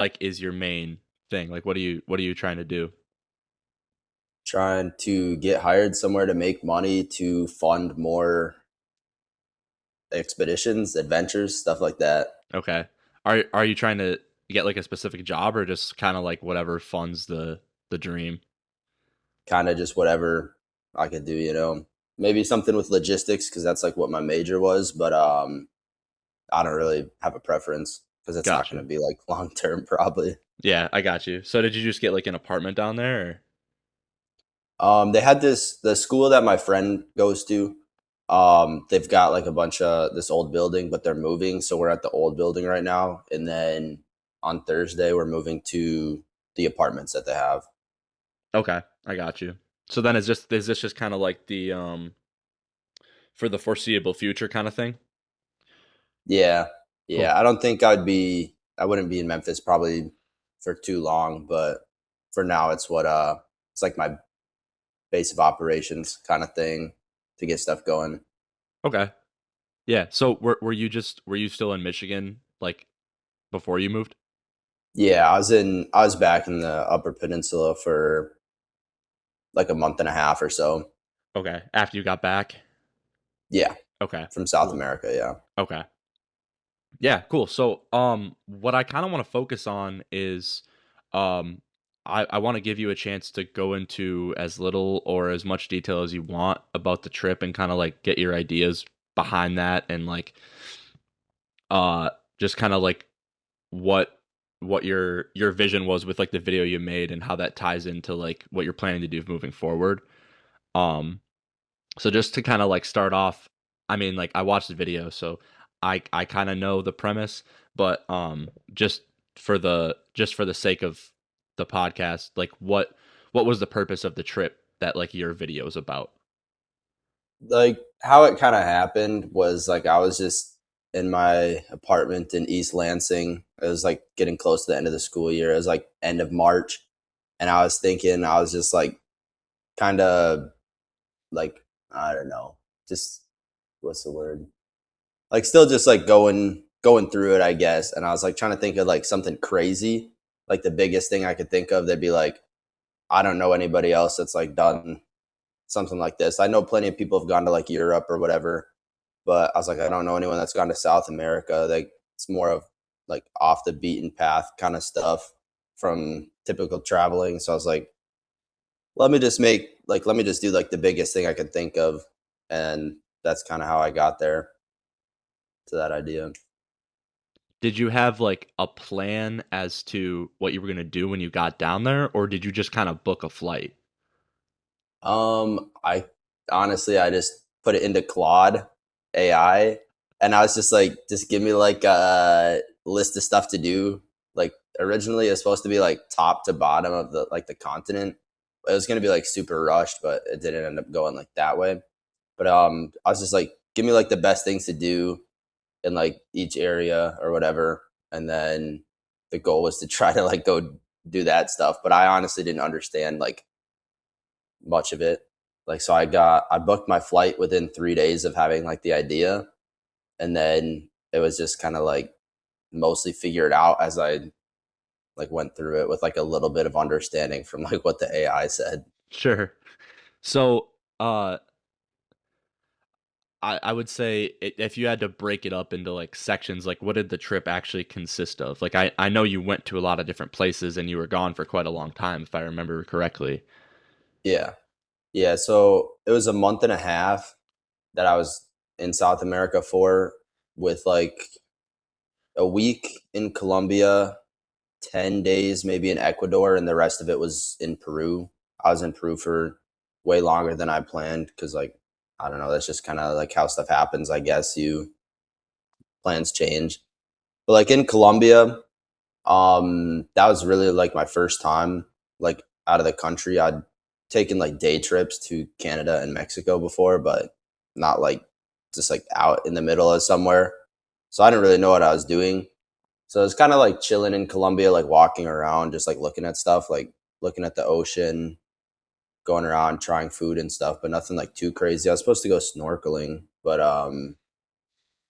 like is your main thing? Like what are you trying to do? Trying to get hired somewhere to make money to fund more expeditions, adventures, stuff like that. Okay. Are you trying to get like a specific job or just kind of like whatever funds the dream? Kind of just whatever I could do, Maybe something with logistics because that's like what my major was, but I don't really have a preference because it's not going Gotcha. to be like long term probably. Yeah, I got you. So did you just get like an apartment down there or? They had the school that my friend goes to. They've got like a bunch of this old building, but they're moving, so we're at the old building right now, and then on Thursday we're moving to the apartments that they have. Okay, I got you. So then is this just kind of like the for the foreseeable future kind of thing? Yeah, Cool. yeah. I don't think I wouldn't be in Memphis probably for too long, but for now it's like my base of operations kind of thing to get stuff going. Okay. Yeah. So were you still in Michigan like before you moved? Yeah, I was back in the Upper Peninsula for like a month and a half or so. Okay. After you got back? Yeah, Okay. from South Cool. America, yeah. Okay. Yeah, cool. So, what I kind of want to focus on is, um, I want to give you a chance to go into as little or as much detail as you want about the trip and kind of like get your ideas behind that and like, uh, just kind of like what your vision was with like the video you made and how that ties into like what you're planning to do moving forward. Um, so just to kind of like start off, I mean, like I watched the video, so I kind of know the premise, but just for the sake of the podcast, like what was the purpose of the trip that like your video is about? Like how it kind of happened was like I was just in my apartment in East Lansing. It was like getting close to the end of the school year. It was like end of March, and I was thinking I was just like kind of like I don't know, just what's the word? Like still just like going through it, I guess. And I was like trying to think of like something crazy, like the biggest thing I could think of. They'd be like, I don't know anybody else that's like done something like this. I know plenty of people have gone to like Europe or whatever, but I was like, I don't know anyone that's gone to South America. Like it's more of like off the beaten path kind of stuff from typical traveling. So I was like, let me just do like the biggest thing I could think of, and that's kind of how I got there to that idea. Did you have like a plan as to what you were gonna do when you got down there, or did you just kind of book a flight? I honestly, I just put it into Claude AI, and I was just like, just give me like a list of stuff to do. Like originally, it was supposed to be like top to bottom of the continent. It was gonna be like super rushed, but it didn't end up going like that way. But I was just like, give me like the best things to do in like each area or whatever, and then the goal was to try to like go do that stuff. But I honestly didn't understand like much of it. Like, so I booked my flight within 3 days of having like the idea. And then it was just kind of like mostly figured out as I like went through it with like a little bit of understanding from like what the AI said. Sure. So, I would say if you had to break it up into like sections, like what did the trip actually consist of? Like I know you went to a lot of different places and you were gone for quite a long time, if I remember correctly. Yeah. Yeah. So it was a month and a half that I was in South America for, with like a week in Colombia, 10 days maybe in Ecuador, and the rest of it was in Peru. I was in Peru for way longer than I planned because, like, I don't know, that's just kind of like how stuff happens. I guess you plans change. But like in Colombia, that was really like my first time like out of the country. I'd taken like day trips to Canada and Mexico before, but not like just like out in the middle of somewhere. So I didn't really know what I was doing. So it's kind of like chilling in Colombia, like walking around, just like looking at stuff, like looking at the ocean, going around, trying food and stuff, but nothing like too crazy. I was supposed to go snorkeling, but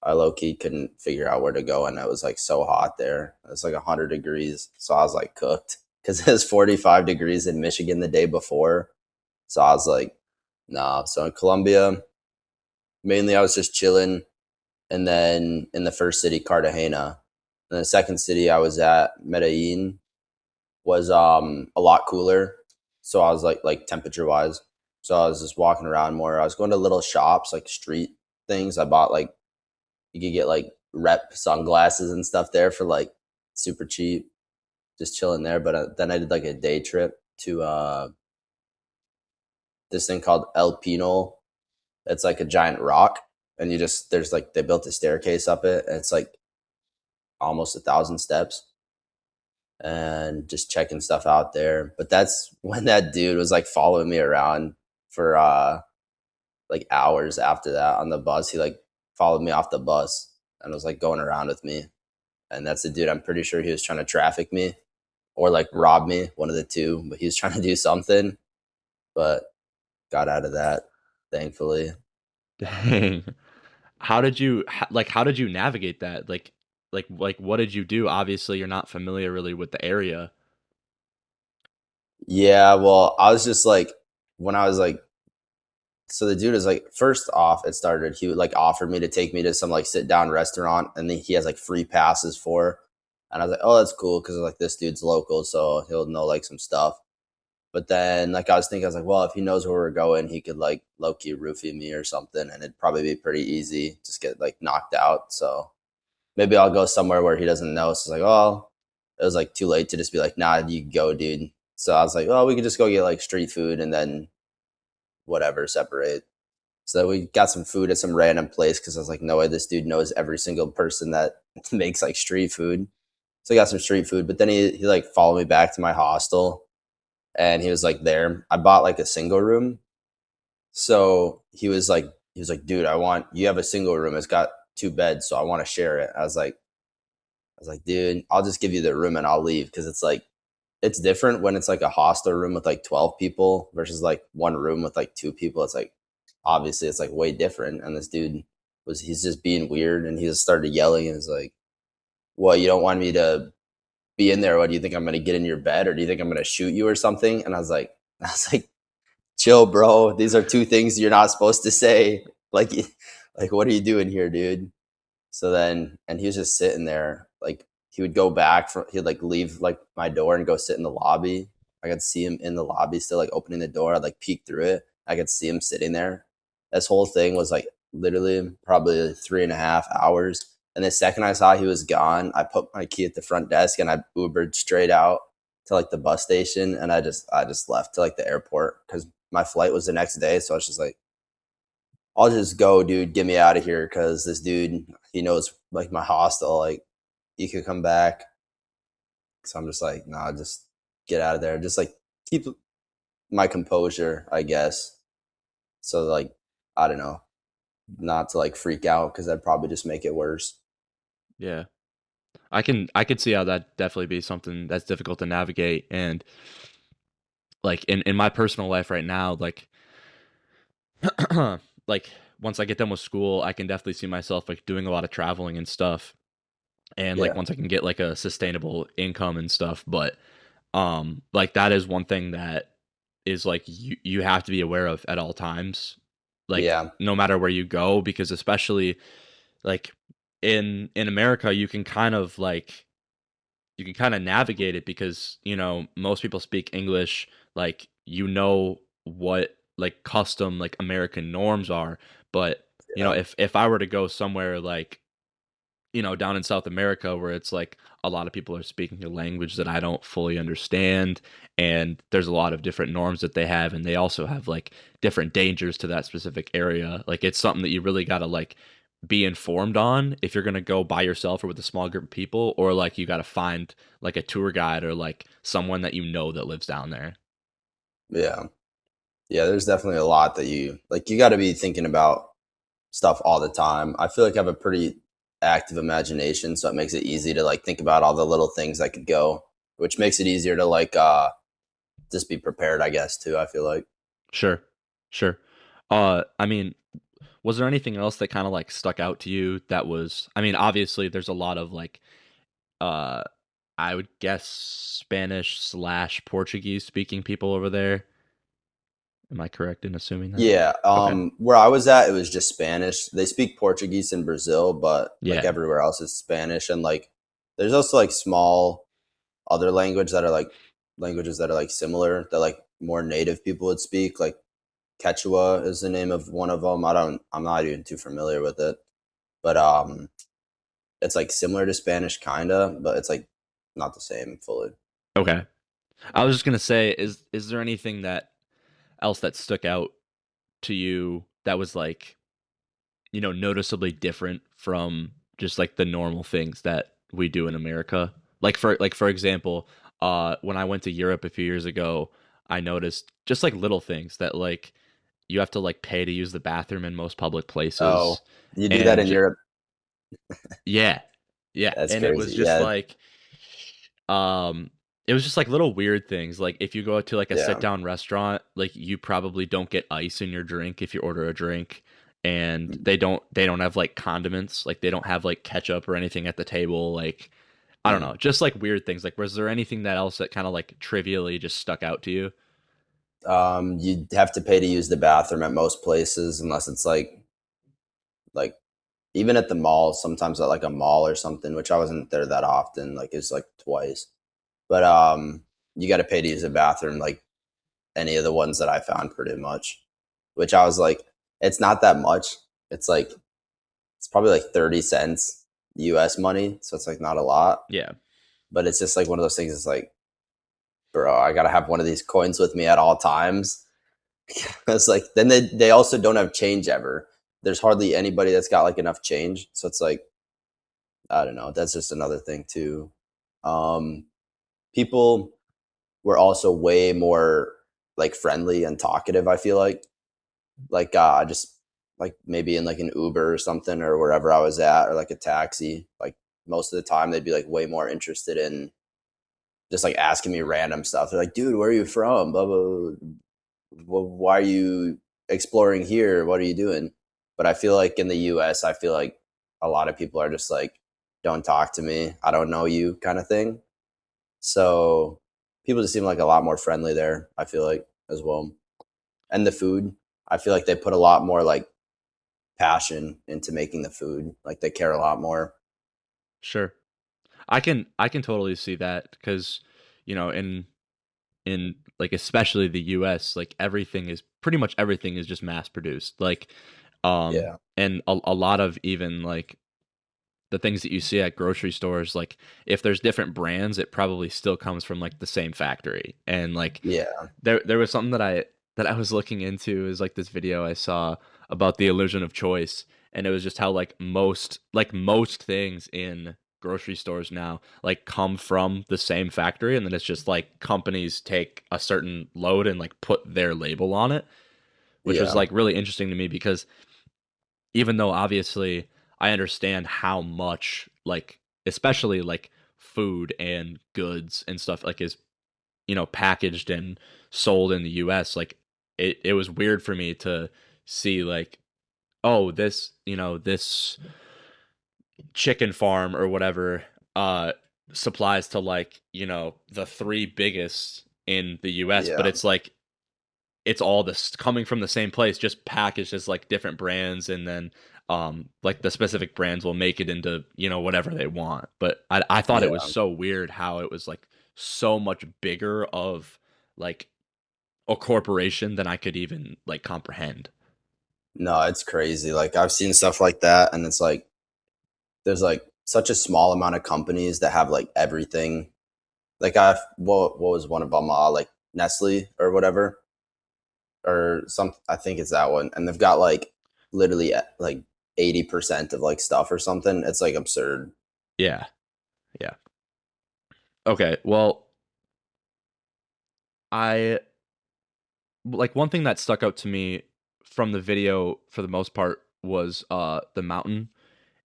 I low key couldn't figure out where to go, and it was like so hot there. It was like 100 degrees, so I was like cooked because it was 45 degrees in Michigan the day before. So I was like, nah. So in Colombia, mainly I was just chilling, and then in the first city, Cartagena, and the second city I was at, Medellin, was a lot cooler. So I was like temperature wise. So I was just walking around more. I was going to little shops like street things. I bought like you could get like rep sunglasses and stuff there for like super cheap. Just chilling there. But then I did like a day trip to this thing called El Pino. It's like a giant rock, and you just there's like they built a staircase up it, and it's like almost 1,000 steps, and just checking stuff out there. But that's when that dude was like following me around for like hours after that on the bus. He like followed me off the bus and was like going around with me. And that's the dude, I'm pretty sure he was trying to traffic me or like rob me, one of the two, but he was trying to do something, but got out of that, thankfully. Dang. How did you navigate that? Like what did you do? Obviously, you're not familiar really with the area. Yeah, well, I was just like, when I was like, so the dude is like, first off, it started, he would like offer me to take me to some like sit down restaurant, and then he has like free passes for, and I was like, oh, that's cool because like this dude's local, so he'll know like some stuff. But then, like, I was thinking, I was like, well, if he knows where we're going, he could like low key roofie me or something, and it'd probably be pretty easy. Just get like knocked out. So maybe I'll go somewhere where he doesn't know. So it's like, oh, it was like too late to just be like, nah, you go, dude. So I was like, oh, we could just go get like street food and then whatever, separate. So we got some food at some random place because I was like, no way, this dude knows every single person that makes like street food. So I got some street food, but then he like followed me back to my hostel, and he was like there. I bought like a single room. So he was like, dude, I want you have a single room. It's got two beds, so I want to share it. I was like, dude, I'll just give you the room and I'll leave because it's like it's different when it's like a hostel room with like 12 people versus like one room with like two people. It's like obviously it's like way different. And this dude he's just being weird, and he just started yelling and was like, well, you don't want me to be in there? What do you think, I'm gonna get in your bed, or do you think I'm gonna shoot you or something? And I was like, chill, bro. These are two things you're not supposed to say. Like, like what are you doing here, dude? So then, and he was just sitting there. Like he would go back from, he'd like leave like my door and go sit in the lobby. I could see him in the lobby still, like opening the door. I'd like peek through it. I could see him sitting there. This whole thing was like literally probably 3.5 hours. And the second I saw he was gone, I put my key at the front desk and I Ubered straight out to like the bus station, and I just left to like the airport because my flight was the next day. So I was just like, I'll just go, dude. Get me out of here because this dude, he knows like my hostel. Like he could come back. So I'm just like, nah, just get out of there. Just like keep my composure, I guess. So like, I don't know, not to like freak out because that'd probably just make it worse. Yeah. I could see how that definitely be something that's difficult to navigate. And like in my personal life right now, like like once I get done with school, I can definitely see myself like doing a lot of traveling and stuff. And like Yeah, once I can get like a sustainable income and stuff, but like that is one thing that is like you have to be aware of at all times, like yeah, no matter where you go, because especially like in America, you can kind of navigate it because most people speak English, like what like custom like American norms are. But yeah, if I were to go somewhere like down in South America where it's like a lot of people are speaking a language that I don't fully understand, and there's a lot of different norms that they have, and they also have like different dangers to that specific area. Like it's something that you really got to like be informed on if you're going to go by yourself or with a small group of people, or like you got to find like a tour guide or like someone that that lives down there. yeah, yeah. There's definitely a lot that you like. You got to be thinking about stuff all the time. I feel like I have a pretty active imagination, so it makes it easy to like think about all the little things that could go, which makes it easier to like just be prepared, I guess, too. I feel like. Sure. Sure. I mean, was there anything else that kind of like stuck out to you that was, I mean, obviously there's a lot of like uh I would guess Spanish slash Portuguese speaking people over there. Am I correct in assuming that? Yeah, Okay. where I was at, it was just Spanish. They speak Portuguese in Brazil, but like Yeah. everywhere else is Spanish. And like, there's also like small other languages that are like similar that like more native people would speak. Like Quechua is the name of one of them. I'm not even too familiar with it, but it's like similar to Spanish, kinda, but it's like not the same fully. Okay. I was just gonna say, is there anything that else that stuck out to you that was like, noticeably different from just like the normal things that we do in America? Like for example, when I went to Europe a few years ago, I noticed just like little things that like you have to like pay to use the bathroom in most public Oh, places, you do that and in Europe? yeah, yeah, That's and it was crazy. just Yeah, like um, it was just like little weird things. Like if you go to like a sit yeah, down restaurant, like you probably don't get ice in your drink if you order a drink. And they don't have like condiments, like they don't have like ketchup or anything at the table. Like I don't mm. know, just like weird things. Like was there anything that else that kind of like trivially just stuck out to you? You have to pay to use the bathroom at most places unless it's like even at the mall. Sometimes at like a mall or something, which I wasn't there that often. Like it's like twice, but you got to pay to use the bathroom. Like any of the ones that I found, pretty much. Which I was like, it's not that much. It's like it's probably like 30 cents U.S. money, so it's like not a lot. Yeah, But it's just like one of those things. It's like, bro, I gotta have one of these coins with me at all times. It's like then they also don't have change ever. There's hardly anybody that's got like enough change. So it's like I don't know. That's just another thing too. Um, People were also way more like friendly and talkative. I feel like just like maybe in like an Uber or something or wherever I was at or like a taxi. Like most of the time they'd be like way more interested in just like asking me random stuff. They're like, "Dude, where are you from? Blah blah. Blah. Well, why are you exploring here? What are you doing?" But I feel like in the US, I feel like a lot of people are just like, "Don't talk to me. I don't know you," kind of thing. So people just seem like a lot more friendly there, I feel like, as well. And the food, I feel like they put a lot more like passion into making the food. Like they care a lot more. sure. I can totally see that because in like especially the US, like pretty much everything is just mass produced. Like Yeah. and a lot of even like the things that you see at grocery stores, like if there's different brands, it probably still comes from like the same factory. And like Yeah. there was something that I was looking into is like this video I saw about the illusion of choice, and it was just how like most things in grocery stores now like come from the same factory, and then it's just like companies take a certain load and like put their label on it, which was Yeah. like really interesting to me because even though obviously I understand how much like especially like food and goods and stuff like is packaged and sold in the US, like it was weird for me to see like, oh, this chicken farm or whatever uh supplies to like, the three biggest in the US, but Yeah. it's like it's all this coming from the same place, just packaged as like different brands, and then like the specific brands will make it into whatever they want. But I thought it was Yeah. so weird how it was like so much bigger of like a corporation than I could even like comprehend. No, it's crazy. Like I've seen stuff like that and it's like there's like such a small amount of companies that have like everything. Like what was one of them like Nestle or whatever or some I think it's that one and they've got like literally like 80% of like stuff or something. It's like absurd. Yeah, yeah. Okay, well, I like one thing that stuck out to me from the video for the most part was the mountain,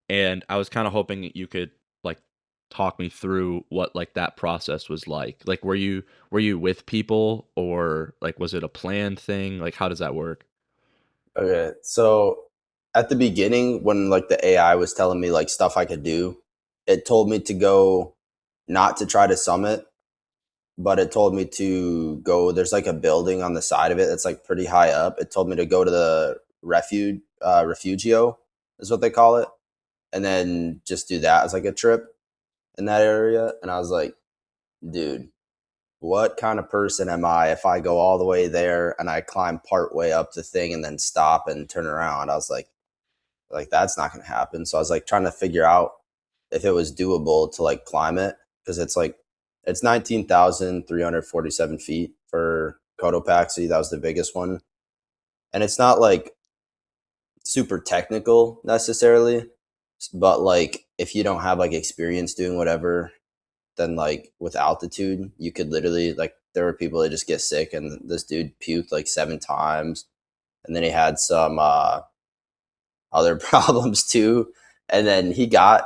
and I was kind of hoping that you could like talk me through what like that process was like. Like were you with people, or like was it a planned thing? Like how does that work? Okay. So at the beginning when like the AI was telling me like stuff I could do, it told me to go not to try to summit, but it told me to go. There's like a building on the side of it that's like pretty high up. It told me to go to the refugio is what they call it, and then just do that as like a trip in that area. And I was like, dude, what kind of person am I if I go all the way there and I climb part way up the thing and then stop and turn around? I was like that's not going to happen. So I was like trying to figure out if it was doable to like climb it, because it's 19,347 feet for Cotopaxi. That was the biggest one, and it's not like super technical necessarily, but like if you don't have like experience doing whatever, then like with altitude you could literally, like, there were people that just get sick, and this dude puked like 7 times, and then he had some other problems too, and then he got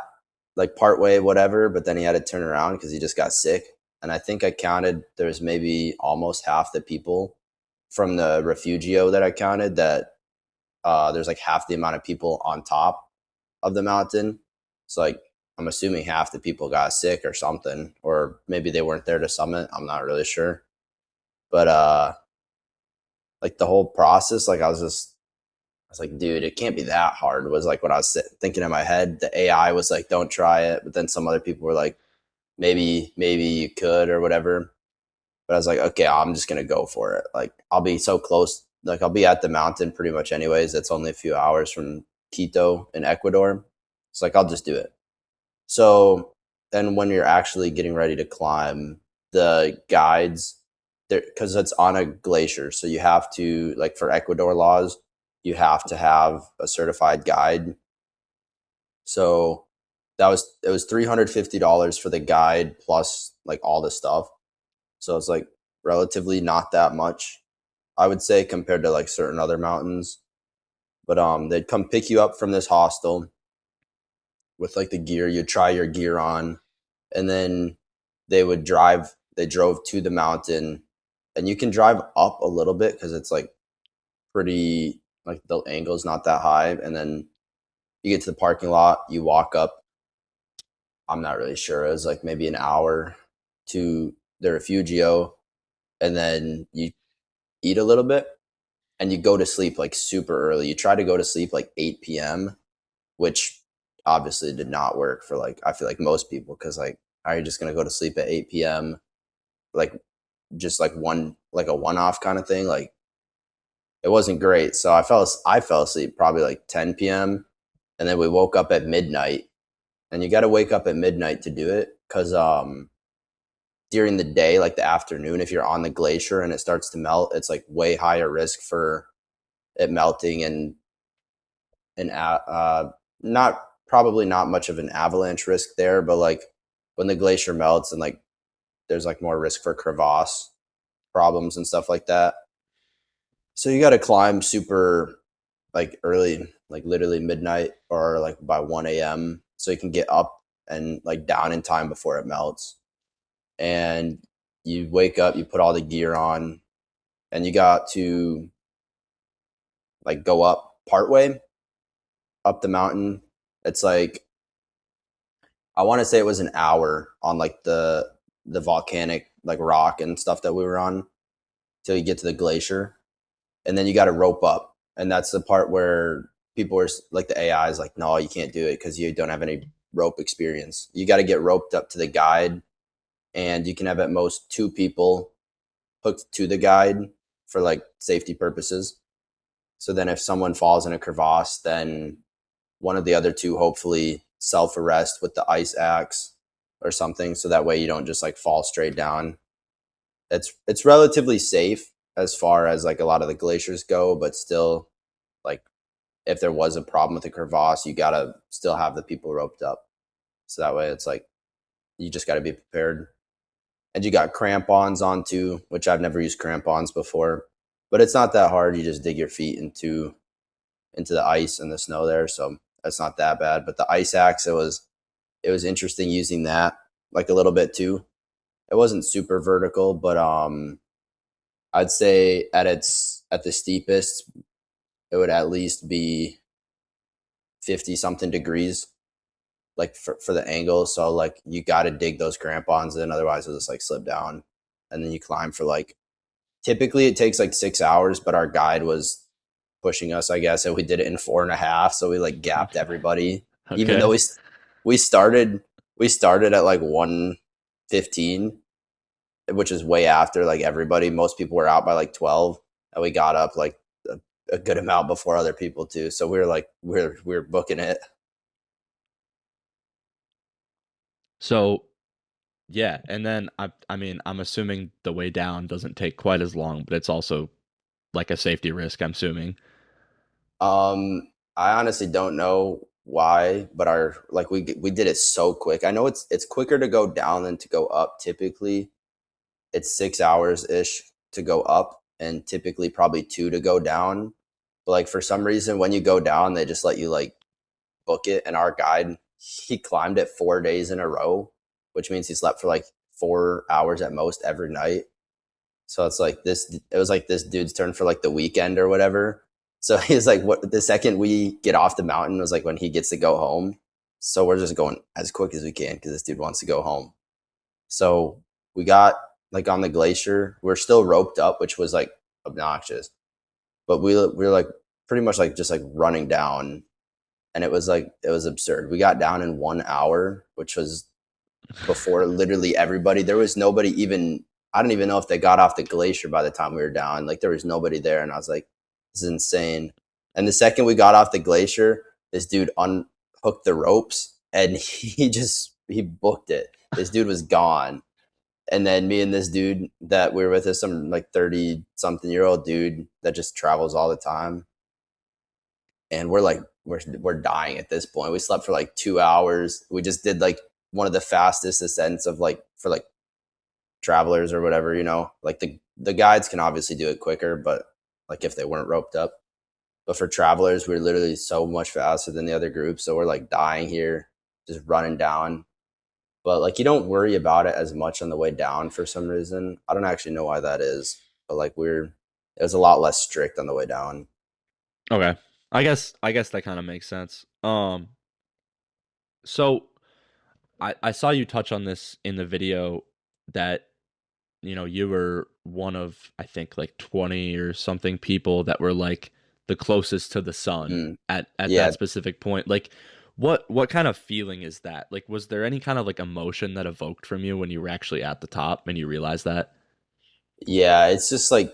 like part way whatever, but then he had to turn around because he just got sick. And I think I counted there's maybe almost half the people from the refugio that I counted that there's like half the amount of people on top of the mountain. So like I'm assuming half the people got sick or something, or maybe they weren't there to summit. I'm not really sure. But like the whole process, like I was like, dude, it can't be that hard. Was like what I was thinking in my head. The AI was like, don't try it, but then some other people were like, maybe you could or whatever. But I was like, okay, I'm just gonna go for it. Like I'll be so close. Like I'll be at the mountain pretty much anyways. It's only a few hours from Quito in Ecuador. It's like I'll just do it. So then when you're actually getting ready to climb, the guides, there, because it's on a glacier, so you have to, like, for Ecuador laws, you have to have a certified guide. So it was $350 for the guide plus like all the stuff. So it's like relatively not that much, I would say, compared to like certain other mountains. But they'd come pick you up from this hostel with like the gear. You'd try your gear on, and then they drove to the mountain, and you can drive up a little bit because it's like pretty, like the angle's not that high, and then you get to the parking lot, you walk up. I'm not really sure, it was like maybe an hour to the refugio, and then you eat a little bit and you go to sleep like super early. You try to go to sleep like 8 p.m., which obviously did not work for, like, I feel like most people, because like, are you just gonna go to sleep at 8 p.m., like just like a one-off kind of thing? Like it wasn't great. So I fell asleep probably like 10 p.m., and then we woke up at midnight. And you got to wake up at midnight to do it, because during the day, like the afternoon, if you're on the glacier and it starts to melt, it's like way higher risk for it melting, and not, probably not much of an avalanche risk there, but like when the glacier melts, and like there's like more risk for crevasse problems and stuff like that. So you got to climb super like early, like literally midnight or like by 1 a.m., so you can get up and like down in time before it melts. And you wake up, you put all the gear on, and you got to like go up partway up the mountain. It's like, I want to say it was an hour on like the volcanic like rock and stuff that we were on till you get to the glacier, and then you got to rope up, and that's the part where people are like, the AI is like, no, you can't do it because you don't have any rope experience. You got to get roped up to the guide, and you can have at most two people hooked to the guide for like safety purposes. So then if someone falls in a crevasse, then one of the other two hopefully self arrest with the ice axe or something, so that way you don't just like fall straight down. It's relatively safe as far as like a lot of the glaciers go, but still, like, if there was a problem with the crevasse, you gotta still have the people roped up. So that way it's like you just gotta be prepared. And you got crampons on too, which I've never used crampons before, but it's not that hard. You just dig your feet into the ice and the snow there, so that's not that bad. But the ice axe, it was interesting using that like a little bit too. It wasn't super vertical, but I'd say at the steepest, it would at least be 50 something degrees, like for the angle. So like you got to dig those crampons in, otherwise it'll just like slip down. And then you climb for like, typically it takes like 6 hours, but our guide was pushing us, I guess, and we did it in 4.5. So we like gapped everybody, even though Okay. we started at like 1:15, which is way after like everybody. Most people were out by like 12, and we got up like a good amount before other people too. So we were like we're booking it. So yeah, and then I mean I'm assuming the way down doesn't take quite as long, but it's also like a safety risk, I'm assuming. I honestly don't know why, but our like we did it so quick. I know it's quicker to go down than to go up. Typically, it's 6 hours ish to go up, and typically probably two to go down. But like for some reason, when you go down, they just let you like book it. And our guide, he climbed it 4 days in a row, which means he slept for like 4 hours at most every night. So it's like this, it was like this dude's turn for like the weekend or whatever. So he's like, what, the second we get off the mountain was like when he gets to go home. So we're just going as quick as we can because this dude wants to go home. So we got like on the glacier, we're still roped up, which was like obnoxious, but we were like pretty much like just like running down, and it was like, it was absurd. We got down in 1 hour, which was before literally everybody. There was nobody even. I don't even know if they got off the glacier by the time we were down. Like there was nobody there, and I was like, "This is insane." And the second we got off the glacier, this dude unhooked the ropes, and he booked it. This dude was gone. And then me and this dude that we were with is some like 30 something year old dude that just travels all the time. And we're like, we're dying at this point. We slept for like 2 hours. We just did like one of the fastest ascents of like for like travelers or whatever, like the guides can obviously do it quicker, but like if they weren't roped up. But for travelers, we're literally so much faster than the other group. So we're like dying here, just running down. But like you don't worry about it as much on the way down for some reason. I don't actually know why that is, but like it was a lot less strict on the way down. Okay. I guess that kind of makes sense. So I saw you touch on this in the video that you were one of I think like 20 or something people that were like the closest to the sun Mm, at that yeah, specific point. Like what kind of feeling is that? Like was there any kind of like emotion that evoked from you when you were actually at the top and you realized that? yeah. It's just like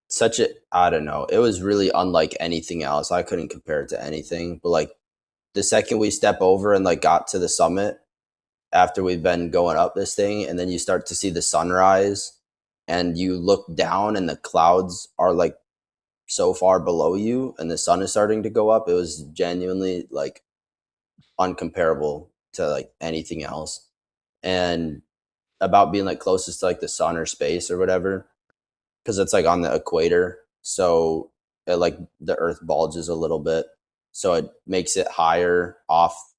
such a, I don't know. It was really unlike anything else. I couldn't compare it to anything. But like the second we step over and like got to the summit after we've been going up this thing, and then you start to see the sunrise, and you look down and the clouds are like so far below you and the sun is starting to go up. It was genuinely like uncomparable to like anything else. And about being like closest to like the sun or space or whatever, because it's like on the equator, so it like the earth bulges a little bit, so it makes it higher off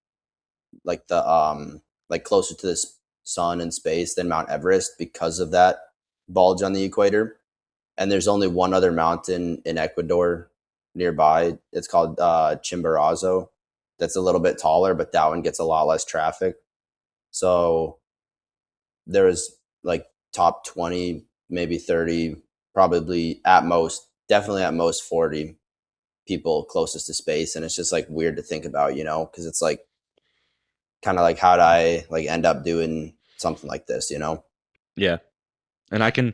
like the like closer to the sun and space than Mount Everest because of that bulge on the equator. And there's only one other mountain in Ecuador nearby. It's called Chimborazo. That's a little bit taller, but that one gets a lot less traffic. So there was like top 20, maybe 30, probably at most, definitely at most 40 people closest to space. And it's just like weird to think about, because it's like kind of like how'd I like end up doing something like this? Yeah. And I can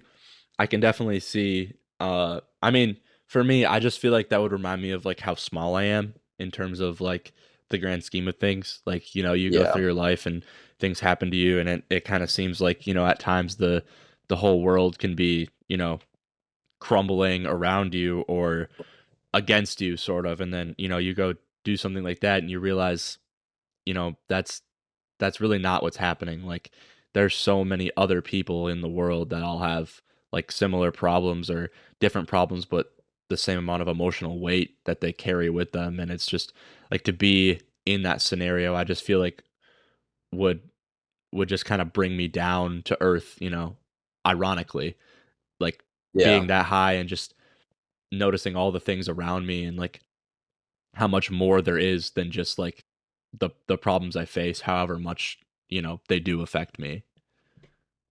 definitely see I mean, for me, I just feel like that would remind me of like how small I am in terms of like the grand scheme of things. Like, you go Yeah. through your life and things happen to you and it kind of seems like, at times the whole world can be, crumbling around you or against you sort of and then, you go do something like that and you realize, that's really not what's happening. Like there's so many other people in the world that all have like similar problems or different problems, but the same amount of emotional weight that they carry with them. And it's just like to be in that scenario, I just feel like would would just kind of bring me down to earth, ironically, like Yeah. being that high and just noticing all the things around me and like how much more there is than just like the problems I face, however much, they do affect me.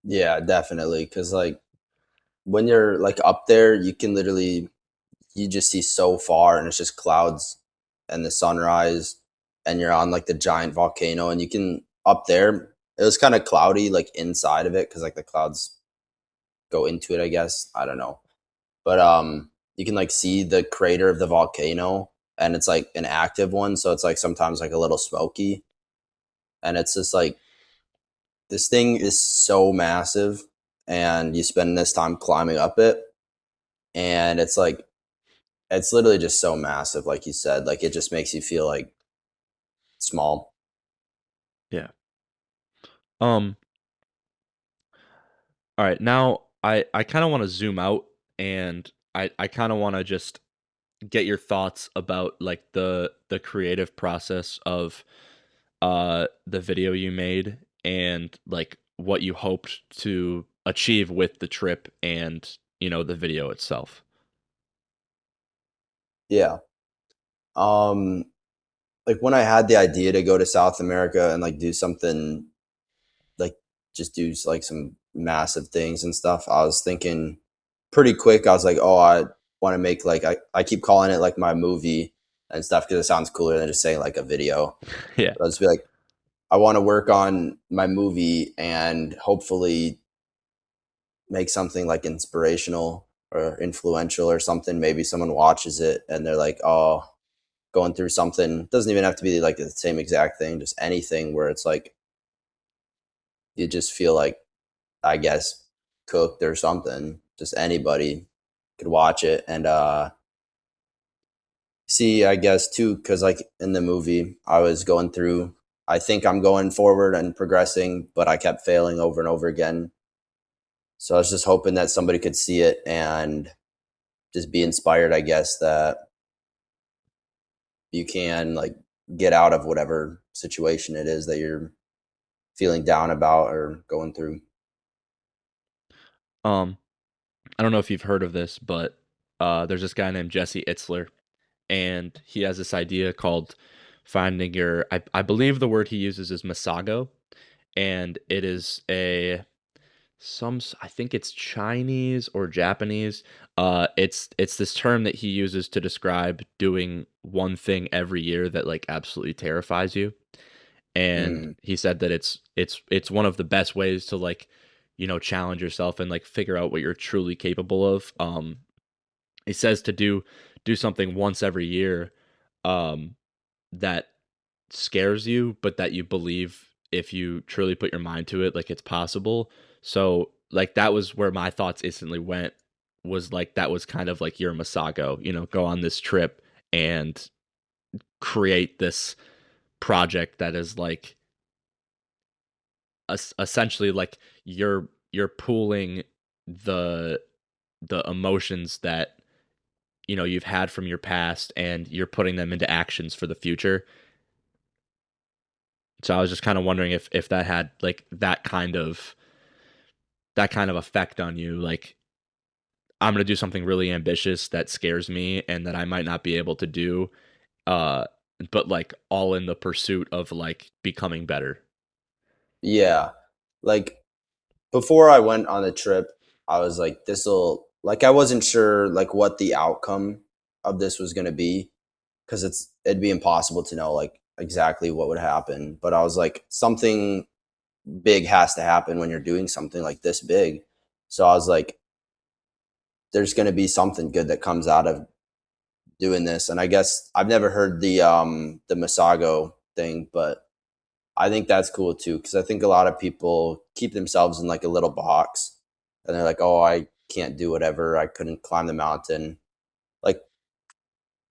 Yeah, definitely. Because like when you're like up there, you can literally you just see so far, and it's just clouds and the sunrise, and you're on like the giant volcano, and you can up there. It was kind of cloudy like inside of it because like the clouds go into it. I guess I don't know, but you can like see the crater of the volcano, and it's like an active one, so it's like sometimes like a little smoky, and it's just like this thing is so massive, and you spend this time climbing up it, and it's like it's literally just so massive, like you said, like it just makes you feel like small. Yeah. Um. All right. Now I kind of want to zoom out, and I kind of want to just get your thoughts about like the creative process of the video you made, and like what you hoped to achieve with the trip, and the video itself. Yeah. Um like when I had the idea to go to South America and like do something like just do like some massive things and stuff, I was thinking pretty quick. I was like, oh, I want to make like I keep calling it like my movie and stuff because it sounds cooler than just saying like a video. Yeah. But I'll just be like, I want to work on my movie and hopefully make something like inspirational or influential or something. Maybe someone watches it and they're like, oh, going through something. Doesn't even have to be like the same exact thing, just anything where it's like you just feel like, I guess, cooked or something. Just anybody could watch it and see, I guess, too, because like in the movie, I was going through, I think I'm going forward and progressing, but I kept failing over and over again. So I was just hoping that somebody could see it and just be inspired, I guess, that you can like get out of whatever situation it is that you're feeling down about or going through. um I don't know if you've heard of this, but there's this guy named Jesse Itzler, and he has this idea called finding your. I believe the word he uses is masago, and it is a I think it's Chinese or Japanese. It's this term that he uses to describe doing one thing every year that like absolutely terrifies you. And Mm, he said that it's one of the best ways to like challenge yourself and like figure out what you're truly capable of. He says to do something once every year, um that scares you, but that you believe if you truly put your mind to it, like it's possible. So like that was where my thoughts instantly went, was like that was kind of like your Masago, go on this trip and create this project that is like essentially like you're pooling the the emotions that you've had from your past, and you're putting them into actions for the future. So I was just kind of wondering if that had like that kind of effect on you, like I'm going to do something really ambitious that scares me and that I might not be able to do, uh but like all in the pursuit of like becoming better. yeah. Like before I went on the trip, I was like, this'll like I wasn't sure like what the outcome of this was gonna be because it'd be impossible to know like exactly what would happen. But I was like, something big has to happen when you're doing something like this big. So I was like, there's gonna be something good that comes out of doing this. And I guess I've never heard the Masago thing, but I think that's cool too because I think a lot of people keep themselves in like a little box, and they're like, "Oh, I can't do whatever. I couldn't climb the mountain." Like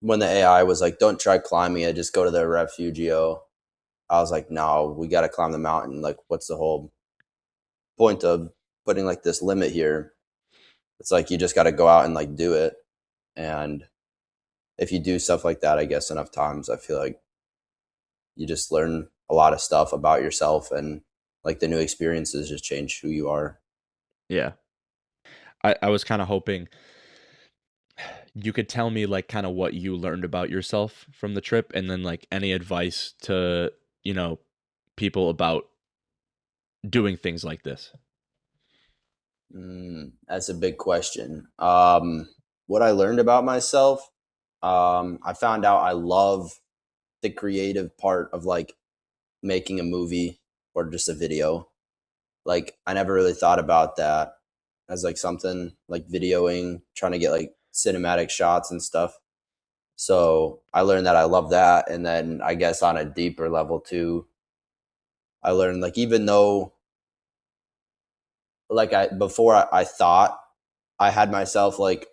when the AI was like, "Don't try climbing it. Just go to the refugio." I was like, "No, we got to climb the mountain. Like, what's the whole point of putting like this limit here?" It's like you just got to go out and like do it. And if you do stuff like that, I guess enough times, I feel like you just learn a lot of stuff about yourself, and like the new experiences just change who you are. Yeah. I was kind of hoping, you could tell me like kind of what you learned about yourself from the trip, and then like any advice to, you know, people about doing things like this. That's a big question. What I learned about myself, I found out I love the creative part of like making a movie or just a video. Like I never really thought about that as like something like videoing, trying to get like cinematic shots and stuff. So I learned that I love that. And then I guess on a deeper level too, I learned like even though like I thought I had myself like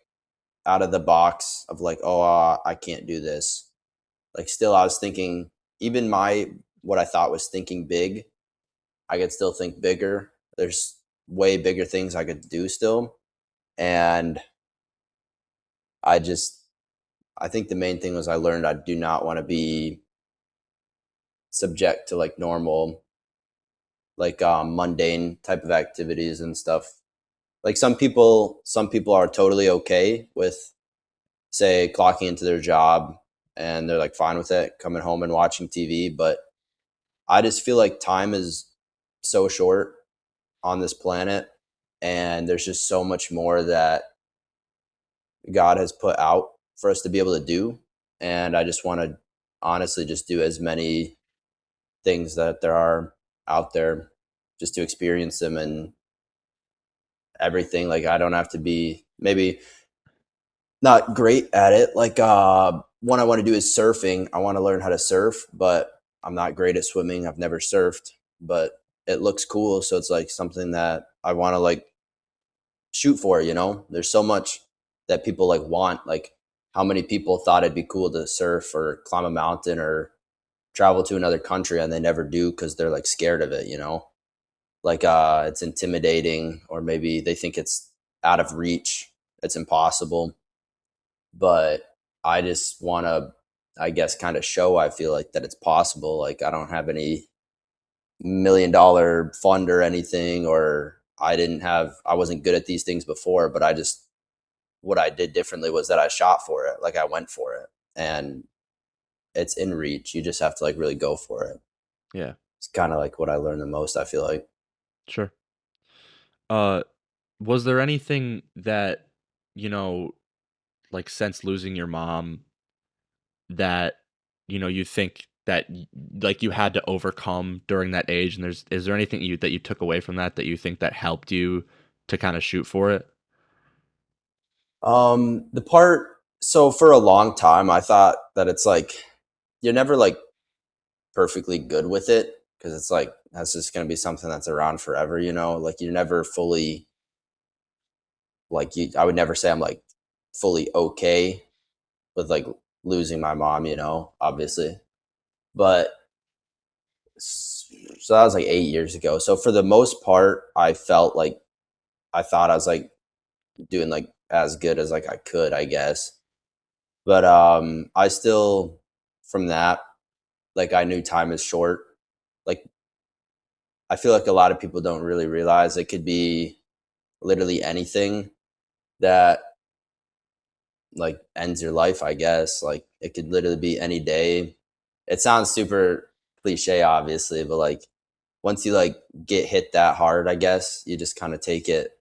out of the box of like, oh, I can't do this. Like still I was thinking even my what I thought was thinking big, I could still think bigger. There's way bigger things I could do still. And I just I think the main thing was I learned I do not want to be subject to like normal like mundane type of activities and stuff. Like some people are totally okay with say clocking into their job and they're like fine with it, coming home and watching TV, but I just feel like time is so short on this planet and there's just so much more that God has put out for us to be able to do. And I just want to honestly just do as many things that there are out there just to experience them and everything. Like I don't have to be maybe not great at it. Like one I want to do is surfing. I want to learn how to surf, but I'm not great at swimming. I've never surfed, but it looks cool. So it's like something that I want to like shoot for, you know? There's so much that people like want. Like how many people thought it'd be cool to surf or climb a mountain or travel to another country and they never do because they're like scared of it, you know? Like it's intimidating or maybe they think it's out of reach. It's impossible. But I just want to I guess kind of show I feel like that it's possible. Like I don't have any $1 million fund or anything or I wasn't good at these things before, but I just what I did differently was that I shot for it. Like I went for it. And it's in reach. You just have to like really go for it. Yeah, It's kind of like what I learned the most, I feel like. sure. Uh, was there anything that, you know, like since losing your mom that, you know, you think that like you had to overcome during that age, and is there anything you that you took away from that that you think that helped you to kind of shoot for it? The part so for a long time I thought that it's like you're never like perfectly good with it because it's like that's just going to be something that's around forever, you know? Like you're never fully like you I would never say I'm like fully okay with like losing my mom, you know, obviously. But so that was like 8 years ago. So for the most part, I felt like I thought I was like doing like as good as like I could, I guess. But I still from that like I knew time is short. Like I feel like a lot of people don't really realize it could be literally anything that like ends your life, I guess. Like it could literally be any day. It sounds super cliche obviously, but like once you like get hit that hard, I guess, you just kind of take it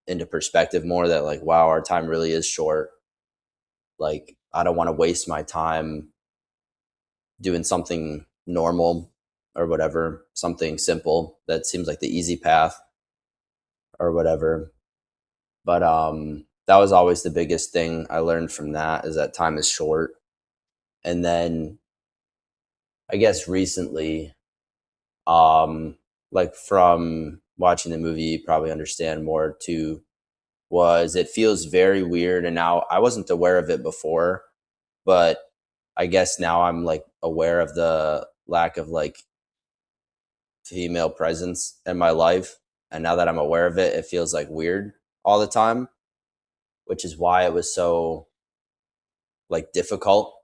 into perspective more that like wow, our time really is short. Like I don't want to waste my time doing something normal or whatever, something simple that seems like the easy path or whatever. But that was always the biggest thing I learned from that is that time is short. And then I guess recently, um, like from watching the movie, you probably understand more too, was it feels very weird. And now I wasn't aware of it before, but I guess now I'm like aware of the lack of like female presence in my life. And now that I'm aware of it, it feels like weird all the time, which is why it was so like difficult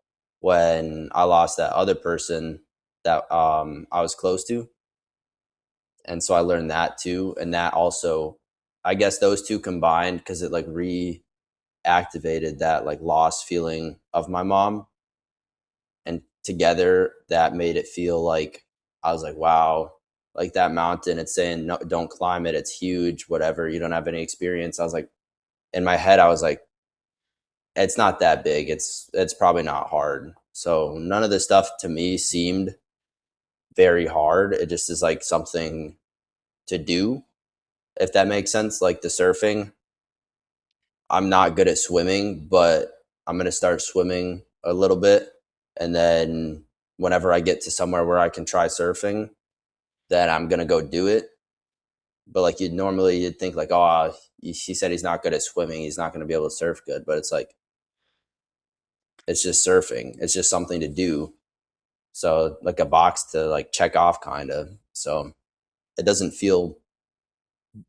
when I lost that other person that I was close to. And so I learned that too. And that also, I guess those two combined, because it like re activated that like lost feeling of my mom, and together that made it feel like I was like, wow, like that mountain, it's saying no, don't climb it, it's huge, whatever, you don't have any experience. I was like, in my head I was like, it's not that big, it's probably not hard. So none of this stuff to me seemed very hard. It just is like something to do, if that makes sense. Like the surfing, I'm not good at swimming, but I'm going to start swimming a little bit. And then whenever I get to somewhere where I can try surfing, then I'm going to go do it. But like you'd think like, oh, he said he's not good at swimming, he's not going to be able to surf good. But it's like, it's just surfing. It's just something to do. So like a box to like check off kind of. So it doesn't feel,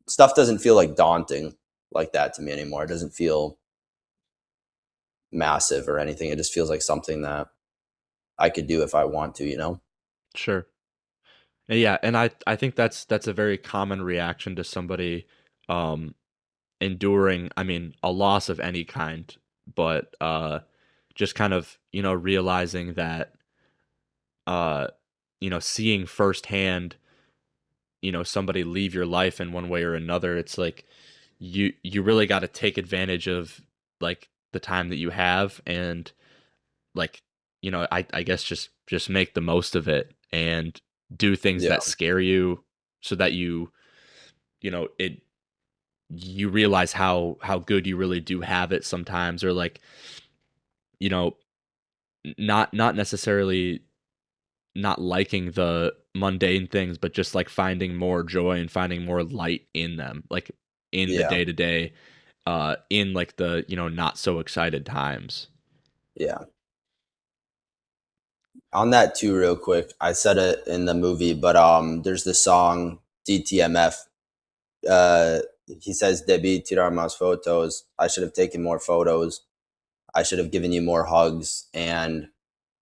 stuff doesn't feel like daunting like that to me anymore. It doesn't feel massive or anything. It just feels like something that I could do if I want to, you know? Sure. Yeah, and I think that's a very common reaction to somebody um enduring, I mean, a loss of any kind, but just kind of, realizing that uh seeing firsthand, somebody leave your life in one way or another, it's like you really got to take advantage of like the time that you have and like I guess just make the most of it and do things Yeah. that scare you so that it you realize how good you really do have it sometimes, or like you know not necessarily not liking the mundane things, but just like finding more joy and finding more light in them, like in the Yeah. day to day, in like the not so excited times. Yeah. On that too, real quick, I said it in the movie, but there's the song DTMF. Uh he says Debi tirar más fotos. I should have taken more photos. I should have given you more hugs. And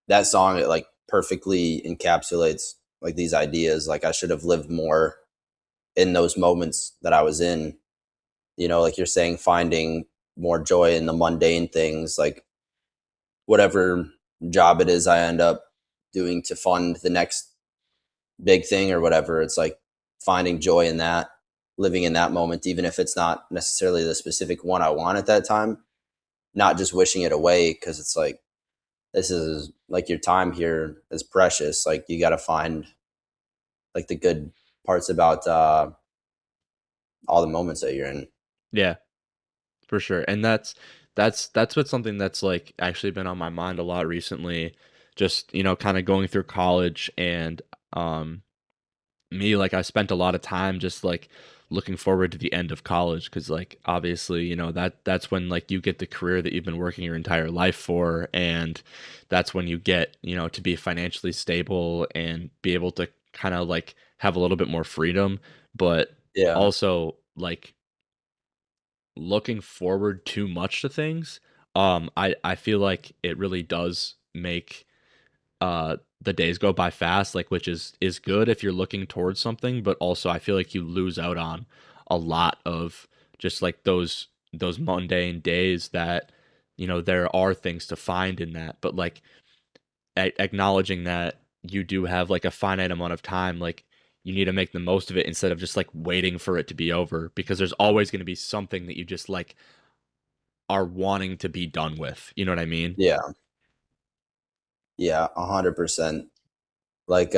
that song, it like perfectly encapsulates like these ideas. Like I should have lived more in those moments that I was in. You know, like you're saying, finding more joy in the mundane things, like whatever job it is I end up doing to fund the next big thing or whatever. It's like finding joy in that, living in that moment, even if it's not necessarily the specific one I want at that time, not just wishing it away, because it's like, this is like your time here is precious. Like you got to find like the good parts about all the moments that you're in. Yeah, for sure. And that's what's something that's like actually been on my mind a lot recently, just kind of going through college and um me, like I spent a lot of time just like looking forward to the end of college because like obviously that's when like you get the career that you've been working your entire life for, and that's when you get to be financially stable and be able to kind of like have a little bit more freedom, but Yeah. also like looking forward too much to things. I feel like it really does make the days go by fast, like, which is good if you're looking towards something, but also I feel like you lose out on a lot of just like those mundane days that there are things to find in that, but like acknowledging that you do have like a finite amount of time, like you need to make the most of it instead of just like waiting for it to be over, because there's always going to be something that you just like are wanting to be done with, you know what I mean? Yeah. Yeah. 100%. Like,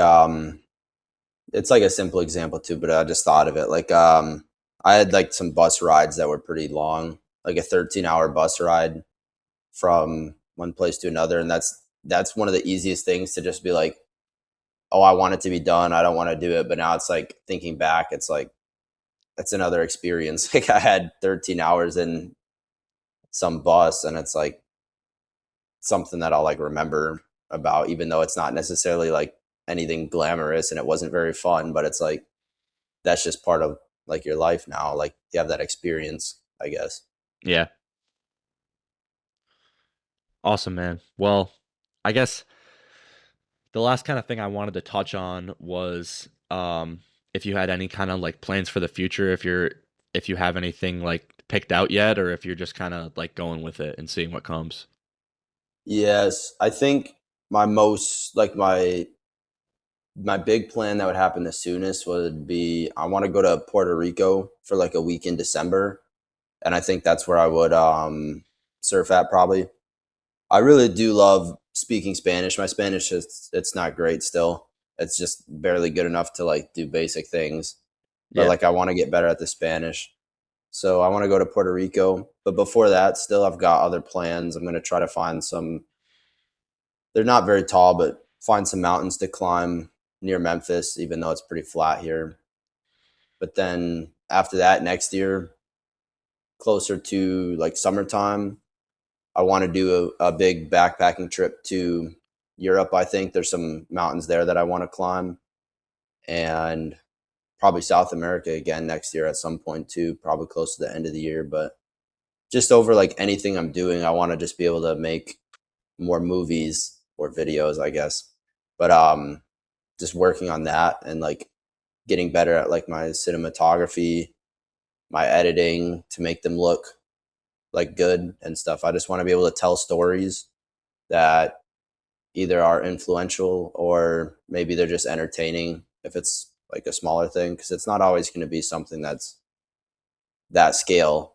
it's like a simple example too, but I just thought of it. Like, I had like some bus rides that were pretty long, like a 13-hour bus ride from one place to another. And that's one of the easiest things to just be like, oh, I want it to be done, I don't want to do it. But now it's like thinking back, it's like, it's another experience. Like I had 13 hours in some bus, and it's like something that I'll like remember about, even though it's not necessarily like anything glamorous and it wasn't very fun, but it's like, that's just part of like your life now. Like you have that experience, I guess. Yeah. Awesome, man. Well, I guess the last kind of thing I wanted to touch on was if you had any kind of like plans for the future, if you have anything like picked out yet, or if you're just kind of like going with it and seeing what comes. Yes, I think my most like my big plan that would happen the soonest would be I want to go to Puerto Rico for like a week in December, and I think that's where I would surf at probably. I really do love speaking Spanish. My Spanish is it's not great still. It's just barely good enough to like do basic things. But Yeah, like I want to get better at the Spanish. So I want to go to Puerto Rico. But before that, still I've got other plans. I'm going to try to find some, they're not very tall, but find some mountains to climb near Memphis, even though it's pretty flat here. But then after that, next year, closer to like summertime, I want to do a big backpacking trip to Europe. I think there's some mountains there that I want to climb, and probably South America again next year at some point too, probably close to the end of the year. But just over like anything I'm doing, I want to just be able to make more movies or videos, I guess. But just working on that and like getting better at like my cinematography, my editing to make them look like good and stuff. I just want to be able to tell stories that either are influential or maybe they're just entertaining if it's like a smaller thing, because it's not always going to be something that's that scale,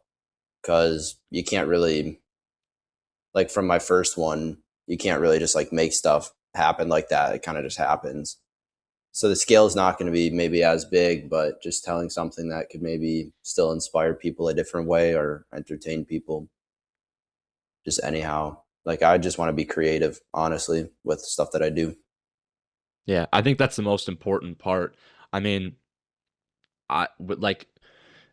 because you can't really, like from my first one, you can't really just like make stuff happen like that. It kind of just happens. So the scale is not going to be maybe as big, but just telling something that could maybe still inspire people a different way or entertain people just anyhow. Like I just want to be creative, honestly, with stuff that I do. yeah. I think that's the most important part. I mean, I would like,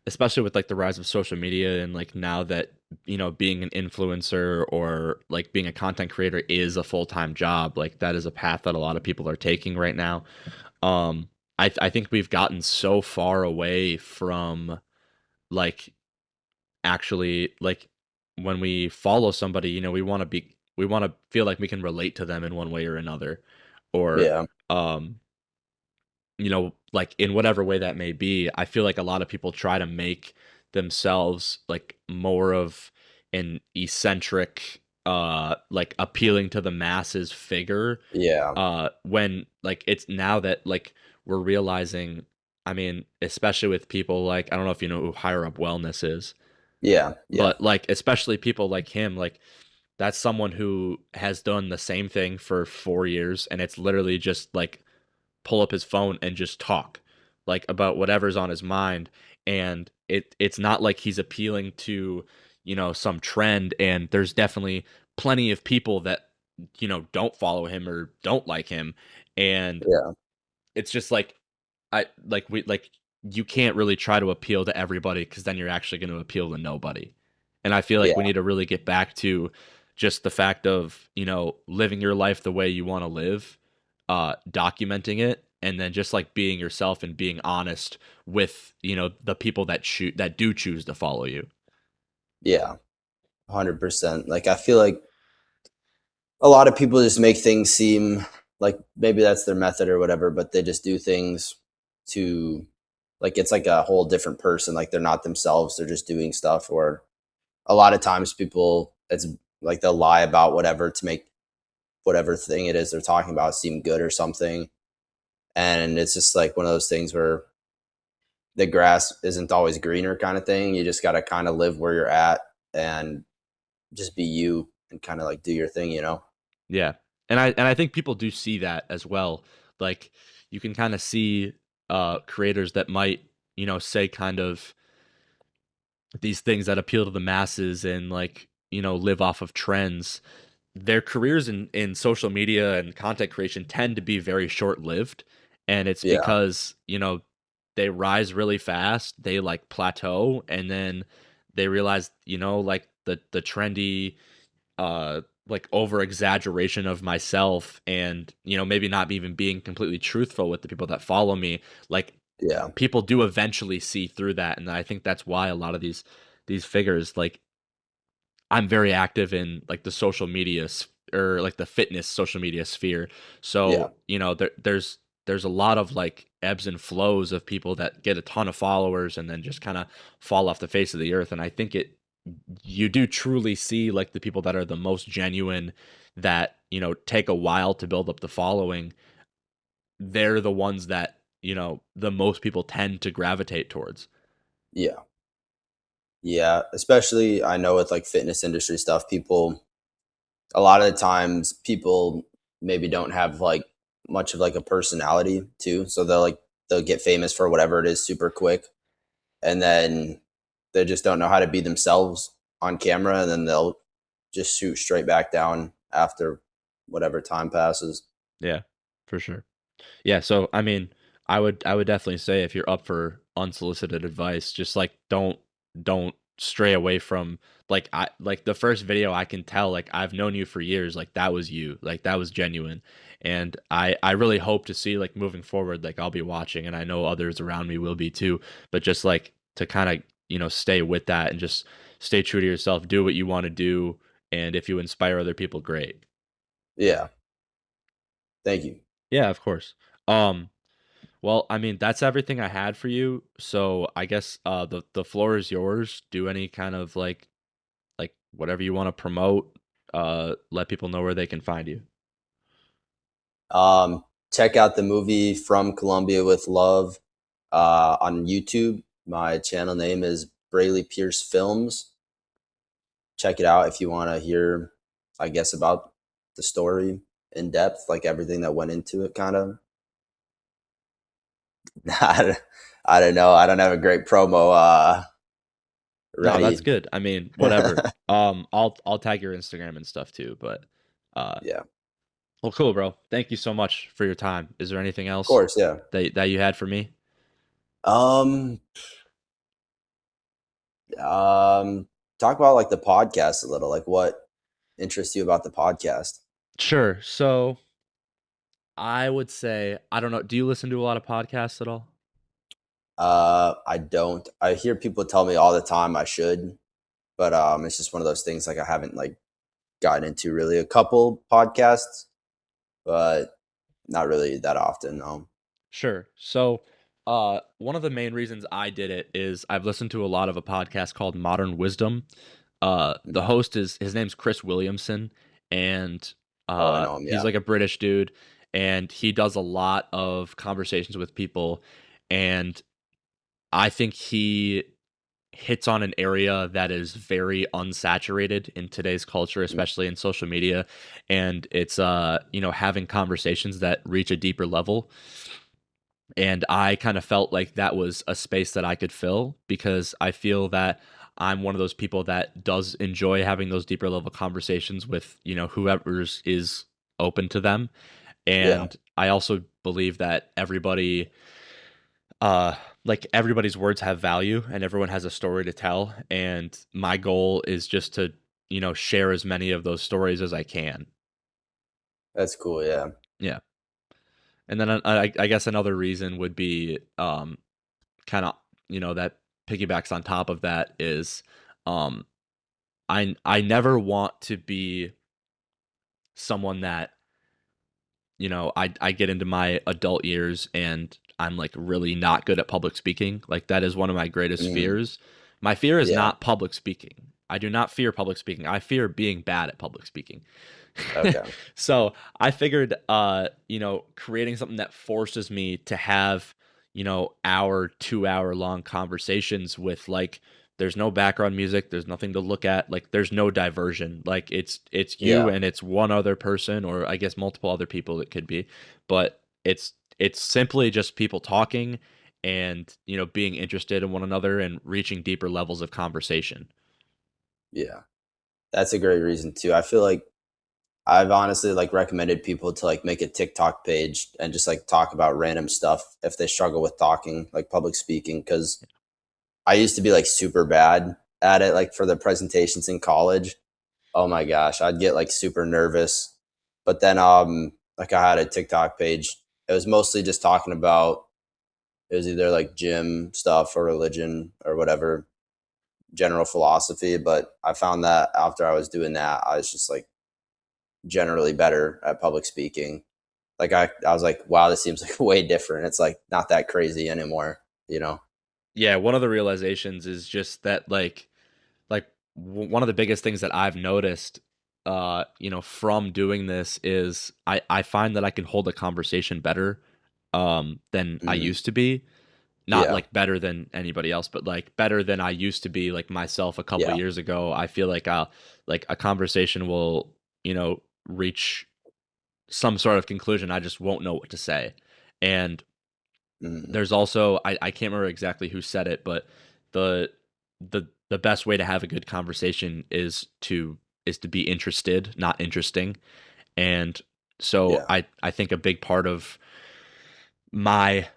especially with like the rise of social media and like now that being an influencer or like being a content creator is a full-time job, like that is a path that a lot of people are taking right now. um I think we've gotten so far away from like actually like when we follow somebody, we want to feel like we can relate to them in one way or another, or Yeah. um like in whatever way that may be. I feel like a lot of people try to make themselves like more of an eccentric, like appealing to the masses figure, Yeah. when like it's now that like we're realizing, I mean, especially with people like, I don't know if you know who Higher Up Wellness is, Yeah. Yeah. but like especially people like him, like that's someone who has done the same thing for 4 years, and it's literally just like pull up his phone and just talk like about whatever's on his mind. And it's not like he's appealing to some trend, and there's definitely plenty of people that don't follow him or don't like him. And Yeah. it's just like, I like we like you can't really try to appeal to everybody, because then you're actually going to appeal to nobody. And I feel like we Yeah. need to really get back to just the fact of living your life the way you want to live, documenting it, and then just like being yourself and being honest with the people that do choose to follow you. Yeah. 100%. Like I feel like a lot of people just make things seem like maybe that's their method or whatever, but they just do things to like it's like a whole different person. Like they're not themselves. They're just doing stuff. Or a lot of times people, it's like they'll lie about whatever to make whatever thing it is they're talking about seem good or something. And it's just like one of those things where the grass isn't always greener kind of thing. You just got to kind of live where you're at and just be you and kind of like do your thing, you know? Yeah. And I think people do see that as well. Like you can kind of see creators that might, say kind of these things that appeal to the masses and like, live off of trends. Their careers in social media and content creation tend to be very short-lived, and it's Yeah. because, they rise really fast, they like plateau, and then they realize, like the trendy like over exaggeration of myself, and maybe not even being completely truthful with the people that follow me, like Yeah. people do eventually see through that. And I think that's why a lot of these figures, like I'm very active in like the social media or like the fitness social media sphere. Yeah. So, there's there's a lot of like ebbs and flows of people that get a ton of followers and then just kind of fall off the face of the earth. And I think it you do truly see like the people that are the most genuine, that take a while to build up the following. They're the ones that the most people tend to gravitate towards. Yeah. Yeah, especially I know with like fitness industry stuff, people a lot of the times people maybe don't have like much of like a personality too. So they'll get famous for whatever it is super quick, and then they just don't know how to be themselves on camera, and then they'll just shoot straight back down after whatever time passes. Yeah, for sure. Yeah, so I mean, I would definitely say if you're up for unsolicited advice, just like don't stray away from like the first video. I can tell like I've known you for years, like that was you, like that was genuine. And I really hope to see like moving forward, like I'll be watching and I know others around me will be too, but just like to kind of, stay with that and just stay true to yourself, do what you want to do, and if you inspire other people, great. Yeah, thank you. Yeah, of course. Um Well, I mean, that's everything I had for you. So I guess the floor is yours. Do any kind of like whatever you want to promote. Let people know where they can find you. Check out the movie From Colombia with Love on YouTube. My channel name is Brayley Pierce Films. Check it out if you want to hear, I guess, about the story in depth, like everything that went into it, kind of. I don't, I don't know. I don't have a great promo No, that's ready. good. I mean, whatever. I'll tag your Instagram and stuff too. But uh, Yeah, well, cool, bro. Thank you so much for your time. Is there anything of else course. Yeah. that you had for me? Um, um, Talk about like the podcast a little. Like, what interests you about the podcast? Sure. So I would say I don't know. Do you listen to a lot of podcasts at all? I don't. I hear people tell me all the time I should, but it's just one of those things like I haven't like gotten into really a couple podcasts, but not really that often. No. Sure. So, one of the main reasons I did it is I've listened to a lot of a podcast called Modern Wisdom. The Mhm. host is his name's Chris Williamson, and Oh, I know him. he's Yeah. like a British dude, and he does a lot of conversations with people, and I think he hits on an area that is very unsaturated in today's culture, Mm. especially in social media, and it's having conversations that reach a deeper level. And I kind of felt like that was a space that I could fill because I feel that I'm one of those people that does enjoy having those deeper level conversations with, whoever's is open to them. Yeah. And I also believe that uh everybody's words have value and everyone has a story to tell. And my goal is just to, share as many of those stories as I can. That's cool. Yeah. Yeah. And then I guess another reason would be kind of that piggybacks on top of that is um I never want to be someone that I get into my adult years and I'm like really not good at public speaking. Like that is one of my greatest Mhm. fears. My fear is Yeah. not public speaking. I do not fear public speaking. I fear being bad at public speaking. Okay. So I figured, creating something that forces me to have, hour, 2 hour long conversations with like, there's no background music, there's nothing to look at, like there's no diversion. Like it's you Yeah. and it's one other person, or I guess multiple other people it could be, but it's simply just people talking and, being interested in one another and reaching deeper levels of conversation. Yeah. That's a great reason too. I feel like I've honestly like recommended people to like make a TikTok page and just like talk about random stuff if they struggle with talking, like public speaking. Cause I used to be like super bad at it, like for the presentations in college. Oh my gosh, I'd get like super nervous. But then like I had a TikTok page. It was mostly just talking about it was either like gym stuff or religion or whatever, general philosophy. But I found that after I was doing that, I was just like generally better at public speaking. like I was like, wow, this seems like way different. It's like not that crazy anymore, you know? Yeah, one of the realizations is just that one of the biggest things that I've noticed from doing this is I find that I can hold a conversation better than I Hmm. used to be. Not Yeah, like better than anybody else, but like better than I used to be like myself a couple yeah, years ago. I feel like a conversation will, reach some sort of conclusion. I just won't know what to say. And hmm, there's also I can't remember exactly who said it, but the the best way to have a good conversation is to be interested, not interesting. And so yeah, I think a big part of my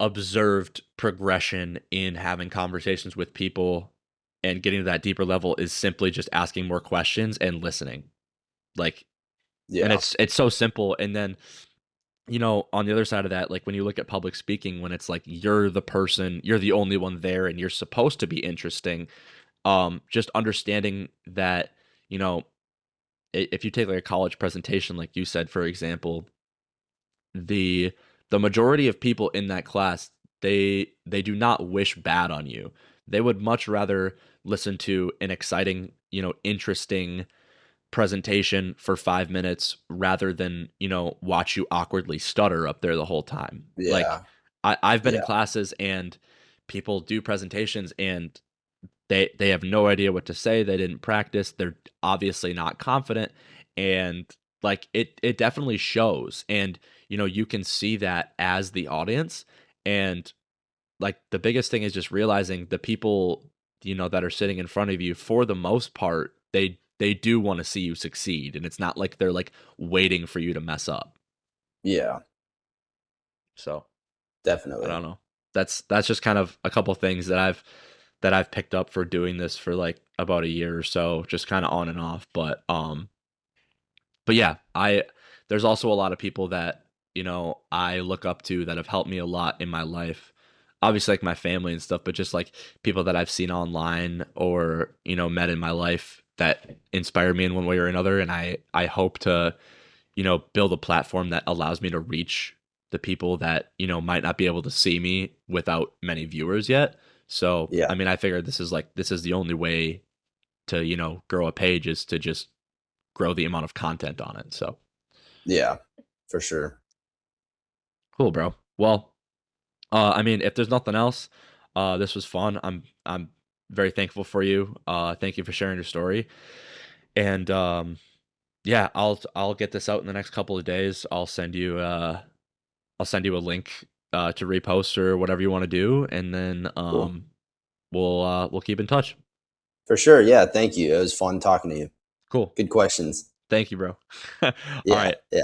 observed progression in having conversations with people and getting to that deeper level is simply just asking more questions and listening. Like, and yeah, it's so simple. And then on the other side of that, like when you look at public speaking, when it's like you're the person, you're the only one there and you're supposed to be interesting, just understanding that, you know, if you take like a college presentation, like you said, for example, the the majority of people in that class, they do not wish bad on you. They would much rather listen to an exciting, interesting presentation for 5 minutes rather than watch you awkwardly stutter up there the whole time. Like yeah, I've been in yeah, classes and people do presentations and they have no idea what to say. They didn't practice. They're obviously not confident, and like it definitely shows. And you can see that as the audience. And like the biggest thing is just realizing the people that are sitting in front of you, for the most part, they do want to see you succeed, and it's not like they're like waiting for you to mess up. yeah, So I definitely. don't know. That's just kind of a couple things that I've picked up for doing this for like about a year or so, just kind of on and off. But yeah, I there's also a lot of people that I look up to that have helped me a lot in my life. Obviously, like my family and stuff, but just like people that I've seen online or met in my life that inspire me in one way or another. And I hope to build a platform that allows me to reach the people that might not be able to see me without many viewers yet. So Yeah, I mean, I figured this is the only way to grow a page is to just grow the amount of content on it. So yeah, for sure. cool, bro. Well, I mean, if there's nothing else, this was fun. I'm very thankful for you. Thank you for sharing your story. And yeah, I'll get this out in the next couple of days. I'll send you a link to repost or whatever you want to do, and then Cool. we'll keep in touch. For sure. Yeah, thank you. It was fun talking to you. Cool. Good questions. Thank you, bro. All Yeah, right. yeah.